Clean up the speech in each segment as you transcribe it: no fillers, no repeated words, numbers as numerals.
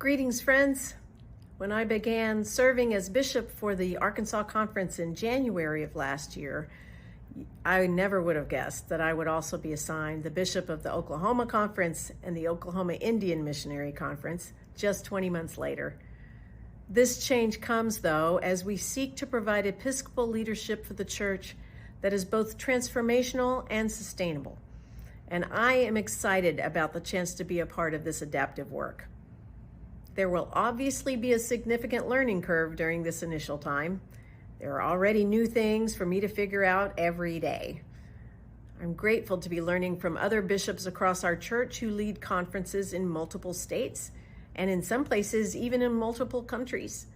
Greetings, friends. When I began serving as bishop for the Arkansas Conference in January of last year, I never would have guessed that I would also be assigned the bishop of the Oklahoma Conference and the Oklahoma Indian Missionary Conference just 20 months later. This change comes, though, as we seek to provide Episcopal leadership for the church that is both transformational and sustainable. And I am excited about the chance to be a part of this adaptive work. There will obviously be a significant learning curve during this initial time. There are already new things for me to figure out every day. I'm grateful to be learning from other bishops across our church who lead conferences in multiple states, and in some places, even in multiple countries.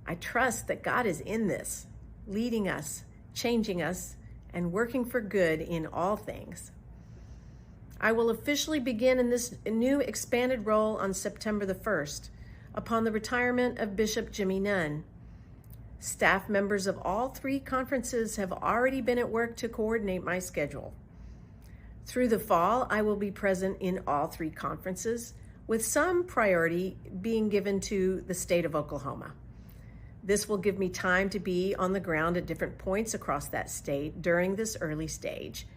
I trust that God is in this, leading us, changing us, and working for good in all things. I will officially begin in this new expanded role on September the 1st, upon the retirement of Bishop Jimmy Nunn. Staff members of all three conferences have already been at work to coordinate my schedule. Through the fall, I will be present in all three conferences, with some priority being given to the state of Oklahoma. This will give me time to be on the ground at different points across that state during this early stage,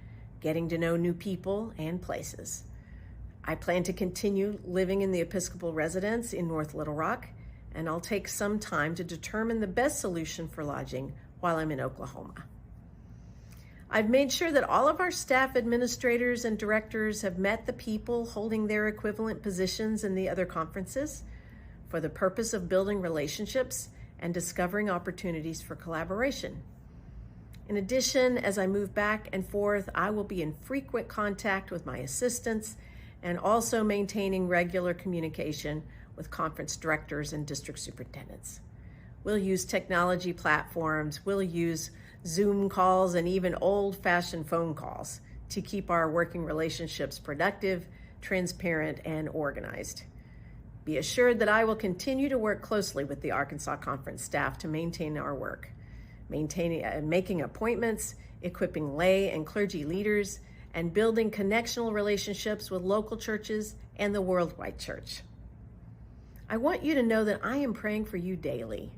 getting to know new people and places. I plan to continue living in the Episcopal residence in North Little Rock, and I'll take some time to determine the best solution for lodging while I'm in Oklahoma. I've made sure that all of our staff administrators and directors have met the people holding their equivalent positions in the other conferences for the purpose of building relationships and discovering opportunities for collaboration. In addition, as I move back and forth, I will be in frequent contact with my assistants and also maintaining regular communication with conference directors and district superintendents. We'll use technology platforms, we'll use Zoom calls, and even old-fashioned phone calls to keep our working relationships productive, transparent, and organized. Be assured that I will continue to work closely with the Arkansas Conference staff to maintain our work, making appointments, equipping lay and clergy leaders, and building connectional relationships with local churches and the worldwide church. I want you to know that I am praying for you daily.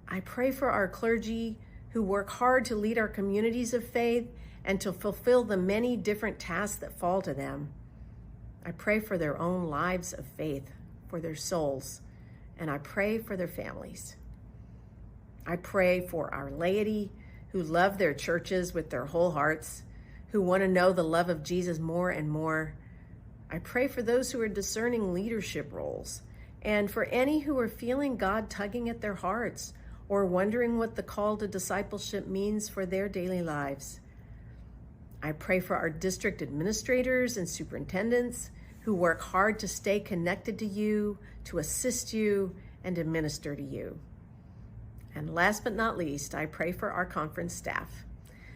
I pray for our clergy who work hard to lead our communities of faith and to fulfill the many different tasks that fall to them. I pray for their own lives of faith, for their souls, and I pray for their families. I pray for our laity who love their churches with their whole hearts, who want to know the love of Jesus more and more. I pray for those who are discerning leadership roles, and for any who are feeling God tugging at their hearts or wondering what the call to discipleship means for their daily lives. I pray for our district administrators and superintendents who work hard to stay connected to you, to assist you, and to minister to you. And last but not least, I pray for our conference staff,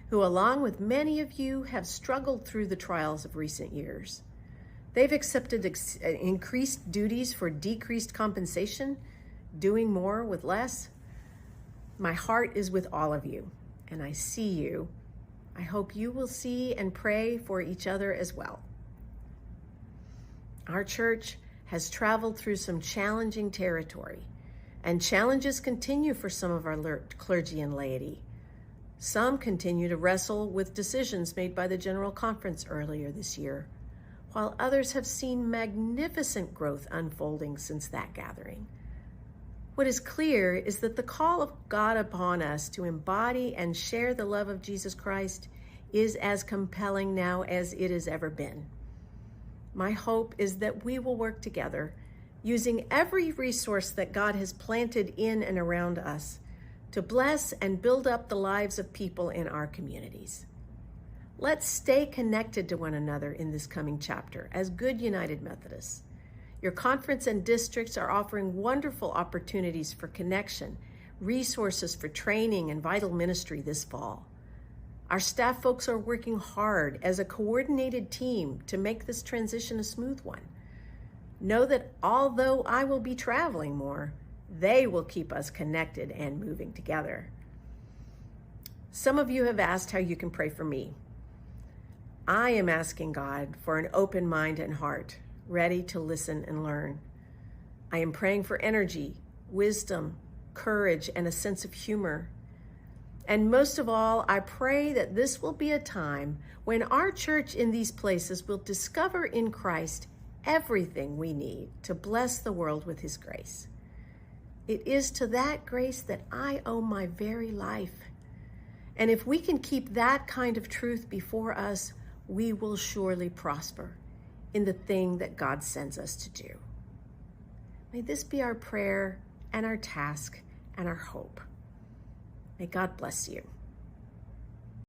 who along with many of you have struggled through the trials of recent years. They've accepted increased duties for decreased compensation, doing more with less. My heart is with all of you, and I see you. I hope you will see and pray for each other as well. Our church has traveled through some challenging territory, and challenges continue for some of our clergy and laity. Some continue to wrestle with decisions made by the General Conference earlier this year, while others have seen magnificent growth unfolding since that gathering. What is clear is that the call of God upon us to embody and share the love of Jesus Christ is as compelling now as it has ever been. My hope is that we will work together, using every resource that God has planted in and around us to bless and build up the lives of people in our communities. Let's stay connected to one another in this coming chapter as good United Methodists. Your conference and districts are offering wonderful opportunities for connection, resources for training and vital ministry this fall. Our staff folks are working hard as a coordinated team to make this transition a smooth one. Know that although I will be traveling more, they will keep us connected and moving together. Some of you have asked how you can pray for me. I am asking God for an open mind and heart, ready to listen and learn. I am praying for energy, wisdom, courage, and a sense of humor. And most of all, I pray that this will be a time when our church in these places will discover in Christ everything we need to bless the world with his grace. It is to that grace that I owe my very life. And if we can keep that kind of truth before us, we will surely prosper in the thing that God sends us to do. May this be our prayer and our task and our hope. May God bless you.